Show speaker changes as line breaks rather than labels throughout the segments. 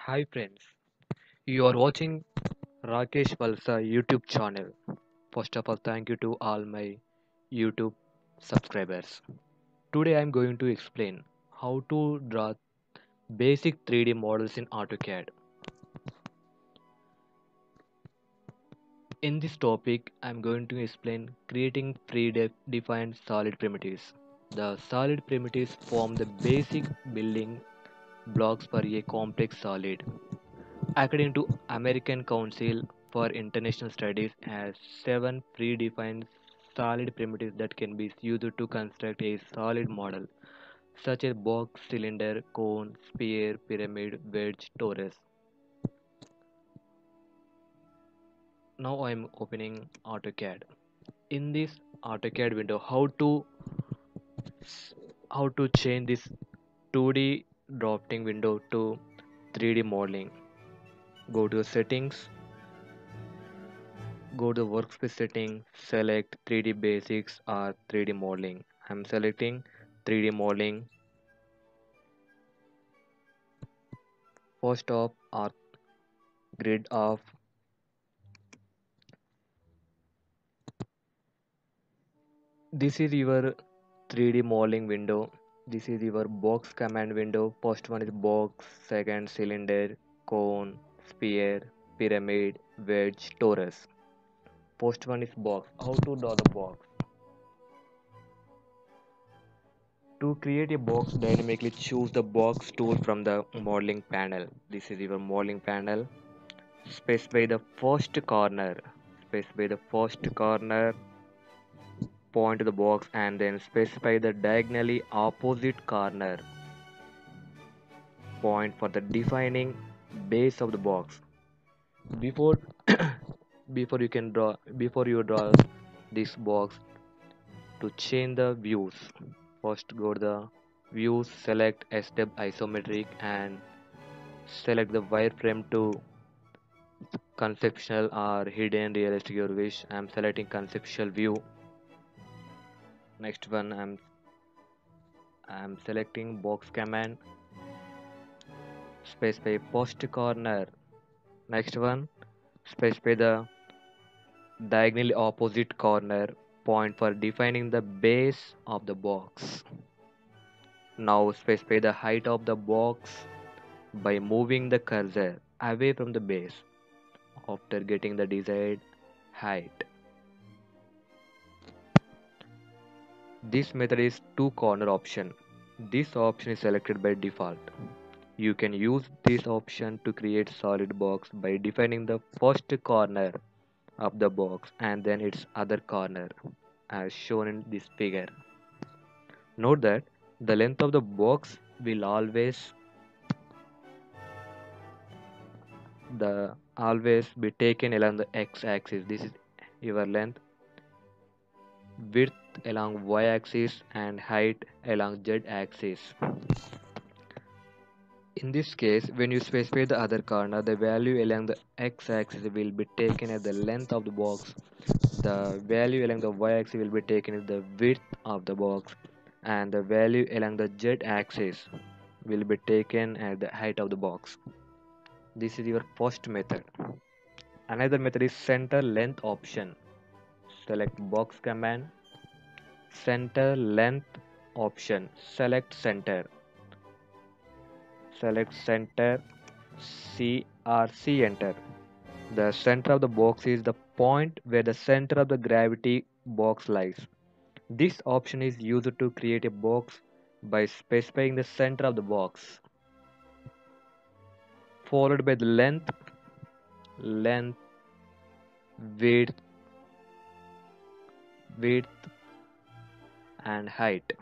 Hi friends, you are watching Rakesh Valsa YouTube channel. First of all, thank you to all my YouTube subscribers. Today I am going to explain how to draw basic 3D models in AutoCAD. In this topic, I am going to explain creating predefined solid primitives. The solid primitives form the basic building blocks for a complex solid. According to American Council for International Studies, has seven predefined solid primitives that can be used to construct a solid model, such as box, cylinder, cone, sphere, pyramid, wedge, torus. Now I am opening AutoCAD. In this AutoCAD window, how to change this 2D drafting window to 3D modeling. Go to settings, go to workspace setting, select 3D basics or 3D modeling. I'm selecting 3D modeling. First off or grid off. This is your 3D modeling window. This is your box command window. First one is box, second cylinder, cone, sphere, pyramid, wedge, torus. First one is box. How to draw the box? To create a box, dynamically choose the box tool from the modeling panel. This is your modeling panel. Specify the first corner. Specify the first corner, point to the box, and then specify the diagonally opposite corner. Point for the defining base of the box. Before before you draw this box, to change the views, first go to the views, select SW isometric and select the wireframe to conceptual or hidden realistic your wish. I'm selecting conceptual view. Next one, I'm selecting box command, specify first corner. Next one, specify the diagonally opposite corner, point for defining the base of the box. Now specify the height of the box by moving the cursor away from the base after getting the desired height. This method is two corner option. This option is selected by default. You can use this option to create solid box by defining the first corner of the box and then its other corner as shown in this figure. Note that the length of the box will always be taken along the x-axis. This is your length, width along y-axis and height along z-axis. In this case, when you specify the other corner, the value along the x-axis will be taken as the length of the box. The value along the y-axis will be taken as the width of the box, and the value along the z-axis will be taken as the height of the box. This is your first method. Another method is center length option. Select box command, center length option, select center. Select center, CRC enter. The center of the box is the point where the center of the gravity box lies. This option is used to create a box by specifying the center of the box, followed by the length, width, width and height.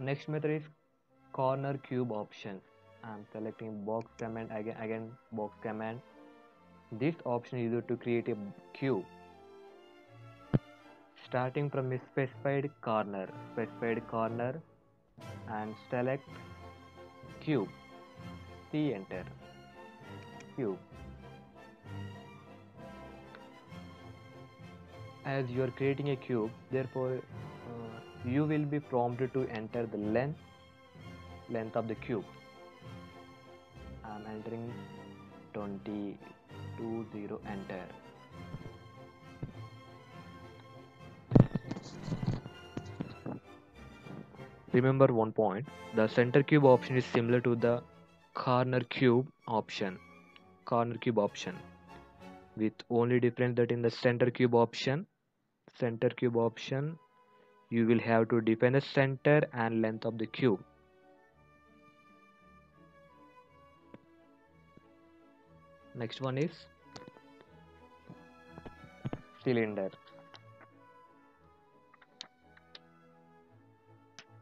Next method is corner cube option. I'm selecting box command again box command. This option is used to create a cube starting from a specified corner and select cube. C enter. Cube. as you are creating a cube, therefore you will be prompted to enter the length of the cube. I'm entering 2020, enter. Remember one point, the center cube option is similar to the corner cube option. Corner cube option, with only difference that in the center cube option, you will have to define the center and length of the cube. Next one is cylinder.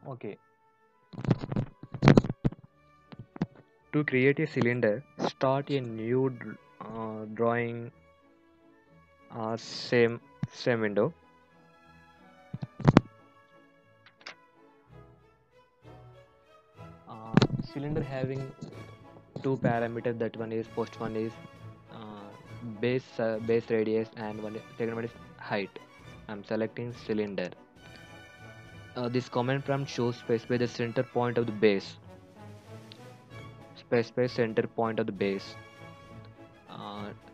Okay, to create a cylinder, start a new drawing. Same window. Cylinder having two parameters. That one is first one is base radius, and second one is height. I'm selecting cylinder. This command prompt shows specify the center point of the base. Specify center point of the base.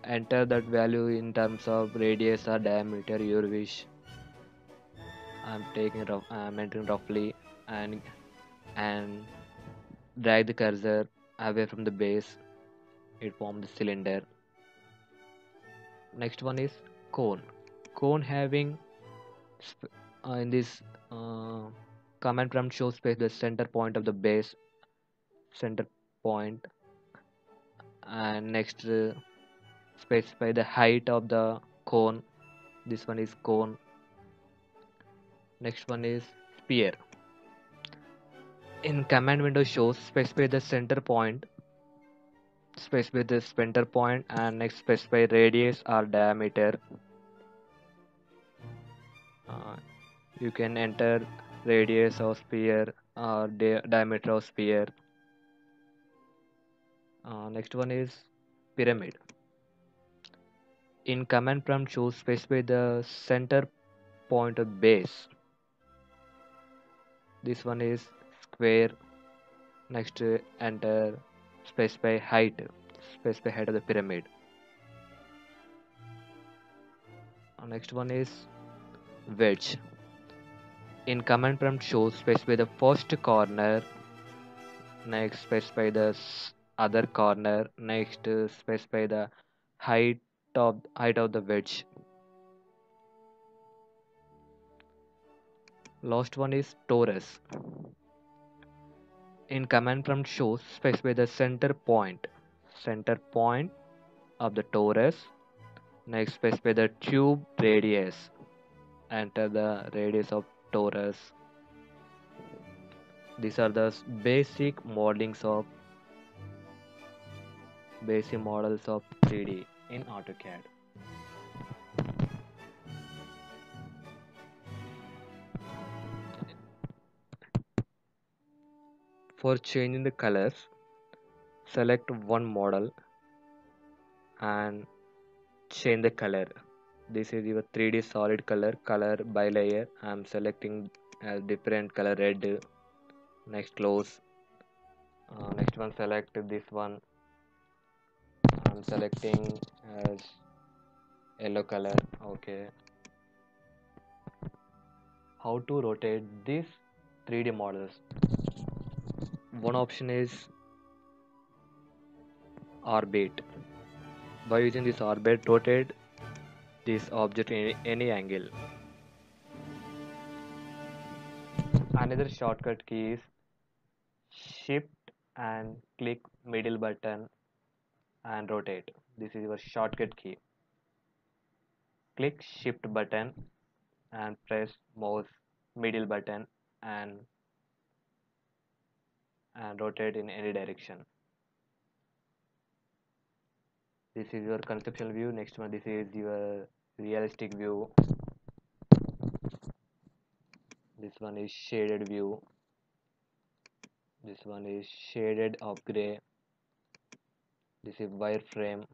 Enter that value in terms of radius or diameter your wish. I'm entering roughly, and drag the cursor away from the base. It forms the cylinder. Next one is cone. Cone having in this command prompt shows space the center point of the base, center point, and next specify the height of the cone. This one is cone. Next one is sphere. In command window shows specify the center point, specify the center point, and next specify radius or diameter. You can enter radius of sphere or diameter of sphere. Next one is pyramid. In command prompt shows specify the center point of base. This one is square. Next enter specify height of the pyramid. Next one is wedge. In command prompt shows specify the first corner, next specify the other corner, next specify the height of the wedge. Last one is torus. In command prompt shows specify the center point of the torus, next specify the tube radius, enter the radius of torus. These are the basic models of 3D in AutoCAD. For changing the colors, select one model and change the color. This is your 3D solid color by layer. I'm selecting a different color, red. Next close. Next one, select this one. I'm selecting as yellow color. Okay. How to rotate these 3D models? One option is orbit. By using this orbit, rotate this object in any angle. Another shortcut key is shift and click middle button and rotate. This is your shortcut key. Click shift button and press mouse middle button and rotate in any direction. This is your conceptual view. Next one, this is your realistic view. This one is shaded view. This one is shaded of gray. This is wireframe.